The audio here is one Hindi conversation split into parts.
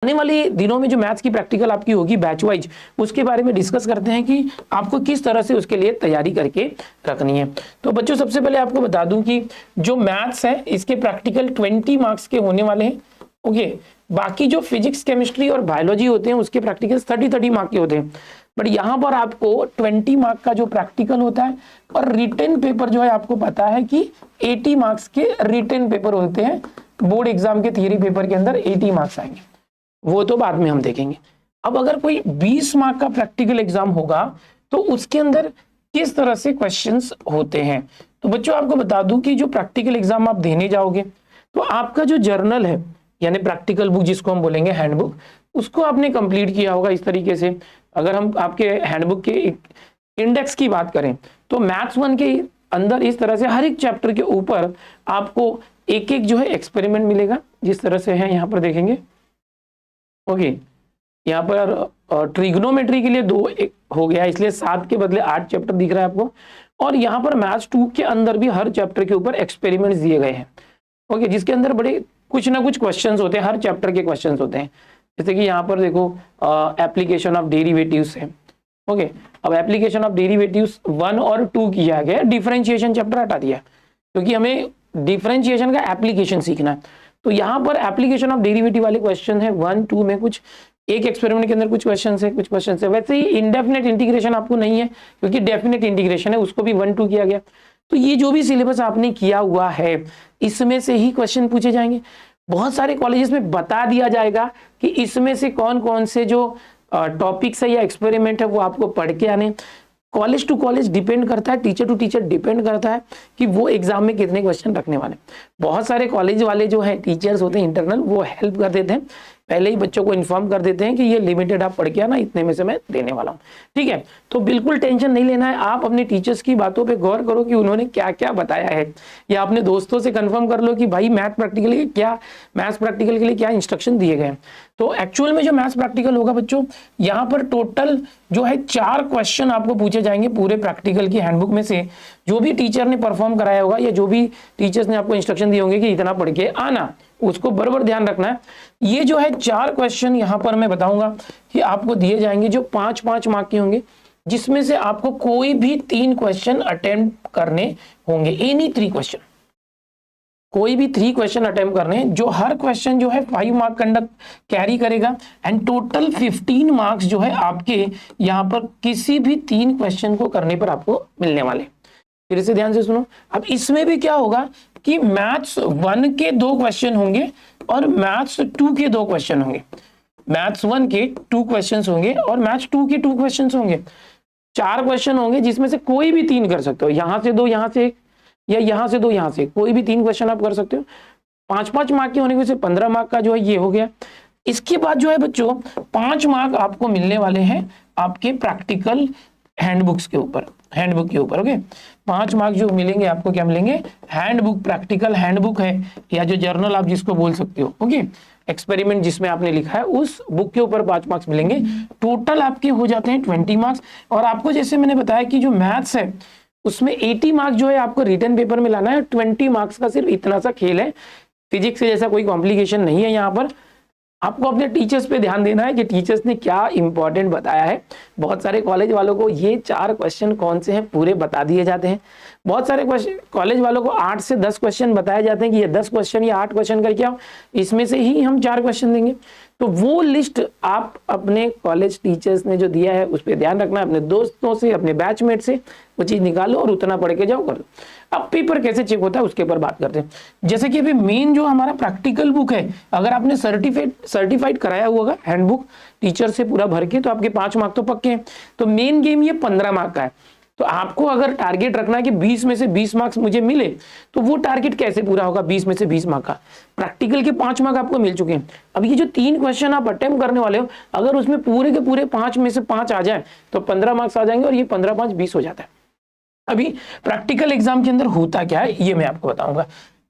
आने वाले दिनों में जो मैथ्स की प्रैक्टिकल आपकी होगी बैच वाइज, उसके बारे में डिस्कस करते हैं कि आपको किस तरह से उसके लिए तैयारी करके रखनी है। तो बच्चों सबसे पहले आपको बता दूं कि जो मैथ्स है इसके प्रैक्टिकल 20 मार्क्स के होने वाले हैं। ओके, बाकी जो फिजिक्स केमिस्ट्री और बायोलॉजी होते हैं उसके प्रैक्टिकल 30 मार्क के होते हैं, बट यहाँ पर आपको 20 मार्क का जो प्रैक्टिकल होता है और रिटन पेपर जो है आपको पता है कि 80 मार्क्स के रिटन पेपर होते हैं। बोर्ड एग्जाम के थियरी पेपर के अंदर 80 मार्क्स आएंगे, वो तो बाद में हम देखेंगे। अब अगर कोई 20 मार्क का प्रैक्टिकल एग्जाम होगा तो उसके अंदर किस तरह से क्वेश्चंस होते हैं। तो बच्चों आपको बता दूं कि जो प्रैक्टिकल एग्जाम आप देने जाओगे तो आपका जो जर्नल है यानी प्रैक्टिकल बुक जिसको हम बोलेंगे हैंडबुक, उसको आपने कंप्लीट किया होगा इस तरीके से। अगर हम आपके हैंडबुक के इंडेक्स की बात करें तो मैथ्स 1 के अंदर इस तरह से हर एक चैप्टर के ऊपर आपको एक एक जो है एक्सपेरिमेंट मिलेगा, जिस तरह से है यहाँ पर देखेंगे। ओके, यहाँ पर ट्रिग्नोमेट्री के लिए 2 हो गया, इसलिए 7 के बदले 8 चैप्टर दिख रहा है आपको। और यहाँ पर मैथ्स 2 के अंदर भी हर चैप्टर के ऊपर एक्सपेरिमेंट्स दिए गए हैं। ओके, जिसके अंदर बड़े कुछ ना कुछ क्वेश्चंस होते हैं, हर चैप्टर के क्वेश्चंस होते हैं। जैसे कि यहाँ पर देखो एप्लीकेशन ऑफ डेरिवेटिव्स है। ओके, अब एप्लीकेशन ऑफ डेरिवेटिव्स 1 और 2 किया गया, डिफरेंशिएशन चैप्टर हटा दिया क्योंकि हमें डिफरेंशिएशन का एप्लीकेशन सीखना है। तो यहाँ पर एप्लीकेशन ऑफ डेरिवेटिव वाले क्वेश्चन है 1, 2 में कुछ एक एक्सपेरिमेंट के अंदर कुछ क्वेश्चन है, कुछ क्वेश्चन है। वैसे ही इंडेफिनेट इंटीग्रेशन आपको नहीं है क्योंकि डेफिनेट इंटीग्रेशन है, उसको भी 1, 2 किया गया। तो ये जो भी सिलेबस आपने किया हुआ है इसमें से ही क्वेश्चन पूछे जाएंगे। बहुत सारे कॉलेजेस में बता दिया जाएगा कि इसमें से कौन कौन से जो टॉपिक्स है या एक्सपेरिमेंट है वो आपको पढ़ के आने। कॉलेज टू कॉलेज डिपेंड करता है, टीचर टू टीचर डिपेंड करता है कि वो एग्जाम में कितने क्वेश्चन रखने वाले। बहुत सारे कॉलेज वाले जो है टीचर्स होते हैं इंटरनल, वो हेल्प कर देते हैं, पहले ही बच्चों को इन्फॉर्म कर देते हैं कि ये लिमिटेड आप पढ़ के आना, इतने में से मैं देने वाला हूँ। ठीक है, तो बिल्कुल टेंशन नहीं लेना है। आप अपने टीचर्स की बातों पे गौर करो कि उन्होंने क्या क्या बताया है, या अपने दोस्तों से कंफर्म कर लो कि भाई मैथ्स प्रैक्टिकल के लिए क्या इंस्ट्रक्शन दिए गए। तो एक्चुअल में जो मैथ्स प्रैक्टिकल होगा बच्चों, यहाँ पर टोटल जो है 4 क्वेश्चन आपको पूछे जाएंगे पूरे प्रैक्टिकल की हैंडबुक में से। जो भी टीचर ने परफॉर्म कराया होगा या जो भी टीचर्स ने आपको इंस्ट्रक्शन दिए होंगे कि इतना पढ़ के आना, उसको बराबर ध्यान रखना है। ये जो है 4 क्वेश्चन यहाँ पर मैं बताऊंगा कि आपको दिए जाएंगे जो 5-5 मार्क के होंगे, जिसमें से आपको कोई भी 3 क्वेश्चन अटेम्प्ट करने होंगे। एनी 3 क्वेश्चन, कोई भी 3 क्वेश्चन अटेम्प्ट करने, जो हर क्वेश्चन जो है 5 मार्क कंडक्ट कैरी करेगा एंड टोटल 15 मार्क्स जो है आपके यहाँ पर किसी भी 3 क्वेश्चन को करने पर आपको मिलने वाले। फिर से ध्यान से सुनो। अब इसमें भी क्या होगा कि मैथ्स 1 के 2 क्वेश्चन होंगे और मैथ्स 2 के 2 क्वेश्चन होंगे। मैथ्स 1 के 2 क्वेश्चंस होंगे और मैथ्स 2 के 2 क्वेश्चंस होंगे। 4 क्वेश्चन होंगे जिसमें से कोई भी 3 कर सकते हो, यहां से 2 यहां से 1 या यहां से 2 यहां से, कोई भी 3 क्वेश्चन आप कर सकते हो। 5-5 मार्क के होने की वजह से 15 मार्क का जो है ये हो गया। इसके बाद जो है बच्चों 5 मार्क आपको मिलने वाले हैं आपके प्रैक्टिकल हैंडबुक्स के ऊपर, हैंडबुक के ऊपर। ओके, 5 मार्क जो मिलेंगे आपको, क्या मिलेंगे, हैंडबुक, प्रैक्टिकल हैंडबुक है या जो जर्नल आप जिसको बोल सकते हो। ओके, एक्सपेरिमेंट जिसमें आपने लिखा है उस बुक के ऊपर 5 मार्क्स मिलेंगे। टोटल आपके हो जाते हैं 20 मार्क्स। और आपको जैसे मैंने बताया कि जो मैथ्स है उसमें 80 मार्क्स जो है आपको रिटन पेपर में लाना है। 20 मार्क्स का सिर्फ इतना सा खेल है, फिजिक्स से जैसा कोई कॉम्प्लिकेशन नहीं है। यहाँ पर आपको अपने टीचर्स पे ध्यान देना है कि टीचर्स ने क्या इंपॉर्टेंट बताया है। बहुत सारे कॉलेज वालों को ये 4 क्वेश्चन कौन से हैं पूरे बता दिए जाते हैं। बहुत सारे कॉलेज वालों को 8 से 10 क्वेश्चन बताए जाते हैं कि ये 10 क्वेश्चन या 8 क्वेश्चन करके आओ, इसमें से ही हम 4 क्वेश्चन देंगे। तो वो लिस्ट आप अपने कॉलेज टीचर्स ने जो दिया है उस पर ध्यान रखना है। अपने दोस्तों से, अपने बैचमेट से वो चीज निकालो और उतना पढ़ के जाओ, कर दो। अब पेपर कैसे चेक होता है उसके ऊपर बात करते हैं। जैसे कि अभी मेन जो हमारा प्रैक्टिकल बुक है, अगर आपने सर्टिफाइड कराया हुआ होगा हैंडबुक टीचर से पूरा भर के, तो आपके 5 मार्क तो पक्के हैं। तो मेन गेम ये 15 मार्क का है। तो आपको अगर टारगेट रखना है कि 20 में से 20 मार्क्स मुझे मिले, तो वो टारगेट कैसे पूरा होगा 20 में से 20 मार्क का। प्रैक्टिकल के 5 मार्क आपको मिल चुके हैं। अब ये जो 3 क्वेश्चन आप अटेम्प्ट करने वाले हो, अगर उसमें पूरे के पूरे 5 में से 5 आ जाए तो 15 मार्क्स आ जाएंगे और ये 15-5 20 हो जाता है। अभी प्रैक्टिकल एग्जाम के अंदर होता क्या है ये मैं आपको बताऊंगा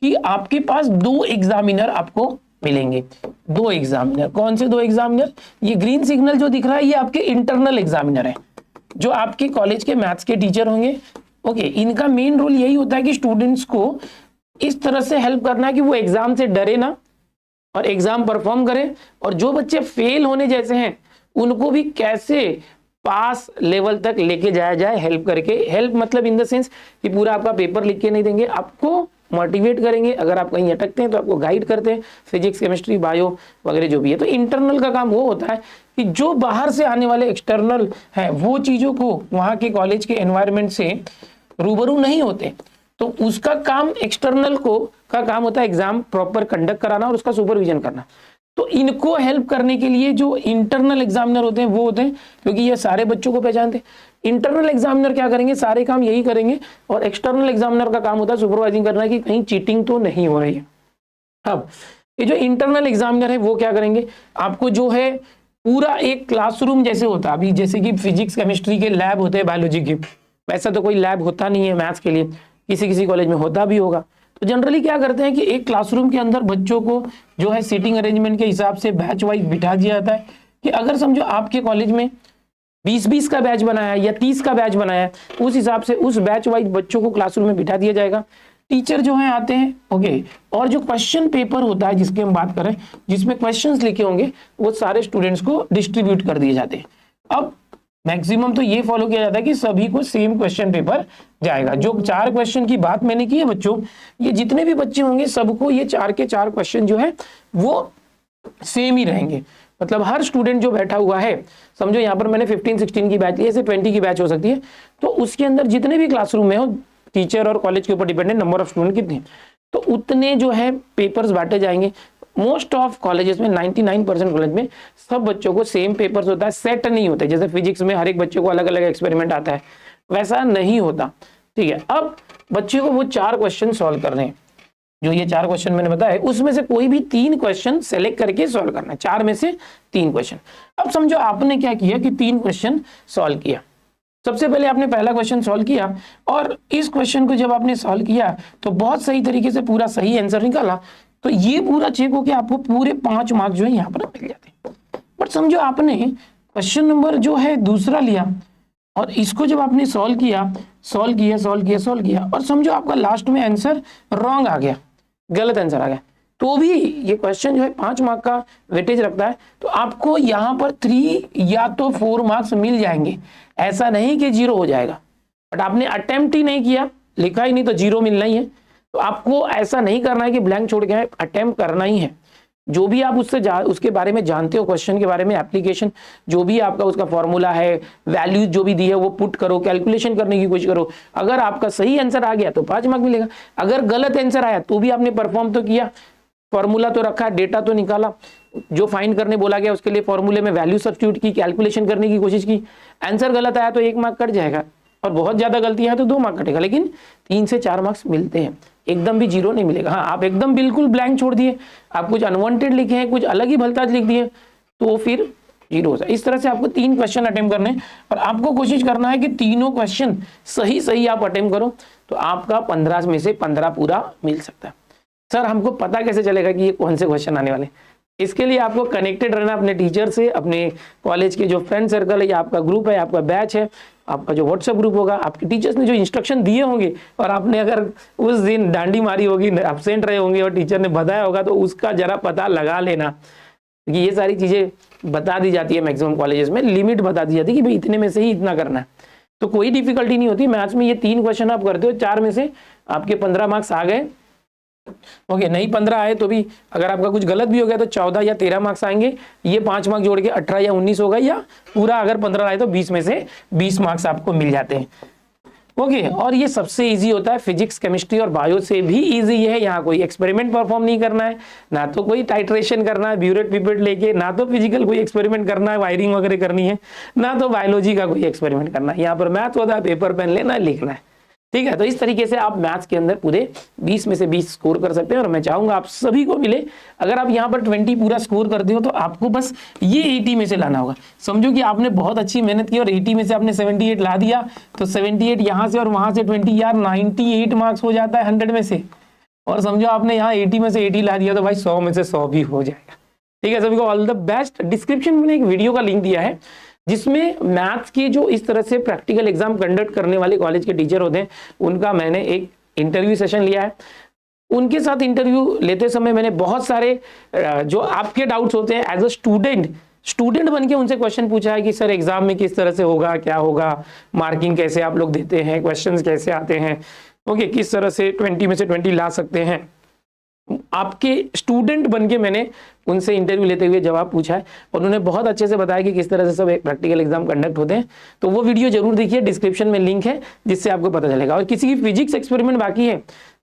कि आपके पास 2 एग्जामिनर आपको मिलेंगे। 2 एग्जामिनर, कौन से 2 एग्जामिनर, ये ग्रीन सिग्नल जो दिख रहा है ये आपके इंटरनल एग्जामिनर है, जो आपके कॉलेज के मैथ्स के टीचर होंगे। ओके, इनका मेन रोल यही होता है कि स्टूडेंट्स को इस तरह से हेल्प करना है कि वो एग्जाम से डरे ना, और एग्जाम परफॉर्म करें, और जो बच्चे फेल होने जैसे हैं उनको भी कैसे पास लेवल तक लेके जाया जाए हेल्प करके। हेल्प मतलब इन द सेंस कि पूरा आपका पेपर लिख के नहीं देंगे, आपको मोटिवेट करेंगे, अगर आप कहीं अटकते हैं तो आपको गाइड करते हैं, फिजिक्स केमिस्ट्री बायो वगैरह जो भी है। तो इंटरनल का काम वो होता है कि जो बाहर से आने वाले एक्सटर्नल है वो चीज़ों को वहाँ के कॉलेज के एनवायरनमेंट से रूबरू नहीं होते, तो उसका काम एक्सटर्नल को का काम होता है एग्जाम प्रॉपर कंडक्ट कराना और उसका सुपरविजन करना। तो इनको हेल्प करने के लिए जो इंटरनल एग्जामिनर होते हैं वो होते हैं, क्योंकि ये सारे बच्चों को पहचानते हैं। इंटरनल एग्जामिनर क्या करेंगे, सारे काम यही करेंगे, और एक्सटर्नल एग्जामिनर का काम होता है सुपरवाइजिंग करना कि कहीं चीटिंग तो नहीं हो रही है। अब ये जो इंटरनल एग्जामिनर है वो क्या करेंगे, आपको जो है पूरा एक क्लासरूम जैसे होता है, अभी जैसे कि फिजिक्स केमिस्ट्री के लैब होते हैं बायोलॉजी के, वैसा तो कोई लैब होता नहीं है मैथ्स के लिए, किसी किसी कॉलेज में होता भी होगा। तो जनरली क्या करते हैं कि एक क्लासरूम के अंदर बच्चों को जो है सीटिंग अरेंजमेंट के हिसाब से बैच वाइज बिठा दिया जाता है, कि अगर समझो आपके कॉलेज में 20-20 का बैच बनाया है या 30 का बैच बनाया है, उस हिसाब से उस बैच वाइज बच्चों को क्लासरूम में बिठा दिया जाएगा। टीचर जो है आते हैं, ओके, और जो क्वेश्चन पेपर होता है जिसकी हम बात करें, जिसमें क्वेश्चंस लिखे होंगे, वो सारे स्टूडेंट्स को डिस्ट्रीब्यूट कर दिए जाते हैं। अब मैक्सिमम तो ये फॉलो किया जाता है कि सभी को सेम क्वेश्चन पेपर जाएगा। जो 4 क्वेश्चन की बात मैंने की है बच्चों, ये जितने भी बच्चे होंगे सबको ये 4 के 4 क्वेश्चन जो है वो सेम ही रहेंगे। मतलब हर स्टूडेंट जो बैठा हुआ है, समझो यहाँ पर मैंने 15-16 की बैच ली है, ऐसे 20 की बैच हो सकती है, तो उसके अंदर जितने भी क्लासरूम में हो, टीचर और कॉलेज के ऊपर डिपेंडेंट नंबर ऑफ स्टूडेंट कितने, तो उतने जो है पेपर्स बांटे जाएंगे। मोस्ट ऑफ कॉलेजेस में 99% कॉलेज में सब बच्चों को सेम पेपर्स होता है, सेट नहीं होते। जैसे फिजिक्स में हर एक बच्चे को अलग अलग एक्सपेरिमेंट आता है, वैसा नहीं होता, ठीक है। अब बच्चे को वो 4 क्वेश्चन सॉल्व करने हैं, जो ये 4 क्वेश्चन मैंने बताया, उसमें से कोई भी 3 क्वेश्चन सेलेक्ट करके सॉल्व करना है, 4 में से 3 क्वेश्चन। अब समझो आपने क्या किया कि 3 क्वेश्चन सॉल्व किया। सबसे पहले आपने पहला क्वेश्चन सॉल्व किया, और इस क्वेश्चन को जब आपने सॉल्व किया तो बहुत सही तरीके से पूरा सही आंसर निकाला, तो ये पूरा चेक होकर आपको पूरे 5 मार्क्स जो है यहाँ पर मिल जाते हैं। बट समझो आपने क्वेश्चन नंबर जो है दूसरा लिया, और इसको जब आपने सॉल्व किया, और समझो आपका लास्ट में आंसर रॉन्ग आ गया, गलत आंसर आ गया, तो भी ये क्वेश्चन जो है 5 मार्क का वेटेज रखता है, तो आपको यहाँ पर 3 या तो 4 मार्क्स मिल जाएंगे। ऐसा नहीं कि 0 हो जाएगा, बट आपने अटेम्प्ट ही नहीं किया, लिखा ही नहीं, तो 0 मिलना ही है। तो आपको ऐसा नहीं करना है कि ब्लैंक छोड़ के अटेम्प्ट करना ही है। जो भी आप उसके बारे में जानते हो, क्वेश्चन के बारे में, एप्लीकेशन जो भी आपका उसका फॉर्मूला है, वैल्यूज जो भी दी है वो पुट करो, कैलकुलेशन करने की कोशिश करो। अगर आपका सही आंसर आ गया तो 5 मार्क मिलेगा, अगर गलत आंसर आया तो भी आपने परफॉर्म तो किया, फॉर्मूला तो रखा, डेटा तो निकाला, जो फाइंड करने बोला गया उसके लिए फॉर्मूले में वैल्यू सब्स्टिट्यूट की, कैलकुलेशन करने की कोशिश की। आंसर गलत आया तो 1 मार्क कट जाएगा, और बहुत ज्यादा गलतियां तो 2 मार्क कटेगा, लेकिन 3 से 4 मार्क्स मिलते हैं, एकदम भी 0 नहीं मिलेगा। हाँ, आप एकदम बिल्कुल ब्लैंक छोड़ दिए, आप कुछ अनवांटेड लिखे हैं, कुछ अलग ही भलताज लिख दिए, तो फिर 0 हो जाए। इस तरह से आपको 3 क्वेश्चन अटेम्प्ट करने, और आपको कोशिश करना है कि तीनों क्वेश्चन सही आप अटेम्प्ट करो, तो आपका 15 में से 15 पूरा मिल सकता है। सर हमको पता कैसे चलेगा कि ये कौन से क्वेश्चन आने वाले? इसके लिए आपको कनेक्टेड रहना अपने टीचर से, अपने कॉलेज के जो फ्रेंड सर्कल है, या आपका ग्रुप है, आपका बैच है, आपका जो व्हाट्सएप ग्रुप होगा, आपके टीचर्स ने जो इंस्ट्रक्शन दिए होंगे, और आपने अगर उस दिन डांडी मारी होगी, एब्सेंट रहे होंगे और टीचर ने बताया होगा, तो उसका जरा पता लगा लेना, क्योंकि ये सारी चीजें बता दी जाती है मैक्सिमम कॉलेजेस में, लिमिट बता दी जाती है कि भाई इतने में से ही इतना करना है, तो कोई डिफिकल्टी नहीं होती। मैथ्स में ये 3 क्वेश्चन आप करते हो, 4 में से आपके 15 मार्क्स आ गए, ओके, नहीं 15 आए तो भी अगर आपका कुछ गलत भी हो गया तो 14 या 13 मार्क्स आएंगे, ये 5 मार्क्स जोड़ के 18 या 19 होगा, या पूरा अगर 15 आए तो 20 में से 20 मार्क्स आपको मिल जाते हैं। ओके, और ये सबसे इजी होता है, फिजिक्स केमिस्ट्री और बायो से भी इजी है। यहाँ कोई एक्सपेरिमेंट परफॉर्म नहीं करना है, ना तो कोई टाइट्रेशन करना है ब्यूरेट पिपेट लेके, ना तो फिजिकल कोई एक्सपेरिमेंट करना है, वायरिंग वगैरह करनी है, ना तो बायोलॉजी का कोई एक्सपेरिमेंट करना है। यहाँ पर मैथ होता है, पेपर पेन लेना है, लिखना है, ठीक है। तो इस तरीके से आप मैथ्स के अंदर पूरे 20 में से 20 स्कोर कर सकते हैं, और मैं चाहूंगा आप सभी को मिले। अगर आप यहाँ पर 20 पूरा स्कोर करते हो तो आपको बस ये 80 में से लाना होगा। समझो कि आपने बहुत अच्छी मेहनत की और 80 में से आपने 78 ला दिया, तो 78 यहाँ से और वहां से 20, यार 98 मार्क्स हो जाता है 100 में से। और समझो आपने यहाँ 80 में से 80 ला दिया तो भाई 100 में से 100 भी हो जाएगा, ठीक है। सभी को ऑल द बेस्ट। डिस्क्रिप्शन में एक वीडियो का लिंक दिया है जिसमें मैथ्स के जो इस तरह से प्रैक्टिकल एग्जाम कंडक्ट करने वाले कॉलेज के टीचर होते हैं, उनका मैंने एक इंटरव्यू सेशन लिया है। उनके साथ इंटरव्यू लेते समय मैंने बहुत सारे जो आपके डाउट्स होते हैं एज अ स्टूडेंट बन के उनसे क्वेश्चन पूछा है कि सर एग्जाम में किस तरह से होगा, क्या होगा, मार्किंग कैसे आप लोग देते हैं, क्वेश्चंस कैसे आते हैं, ओके, किस तरह से 20 में से 20 ला सकते हैं। आपके स्टूडेंट बन के मैंने उनसे इंटरव्यू लेते हुए जवाब पूछा है और उन्होंने बहुत अच्छे से बताया कि किस तरह से सब प्रैक्टिकल एग्जाम कंडक्ट होते हैं। तो वो वीडियो जरूर देखिए, डिस्क्रिप्शन में लिंक है जिससे आपको पता चलेगा। और किसी की फिजिक्स एक्सपेरिमेंट बाकी है,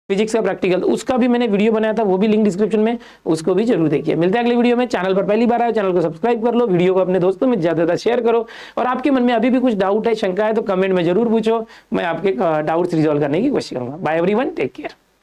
फिजिक्स का प्रैक्टिकल, उसका भी मैंने वीडियो बनाया था, वो भी लिंक डिस्क्रिप्शन में, उसको भी जरूर देखिए। मिलते हैं अगले वीडियो में। चैनल पर पहली बार आए चैनल को सब्सक्राइब कर लो, वीडियो को अपने दोस्तों में ज्यादा शेयर करो और आपके मन में अभी भी कुछ डाउट है, शंका है तो कमेंट में जरूर पूछो, मैं आपके डाउट्स रिजॉल्व करने की कोशिश करूंगा। Bye everyone, take care.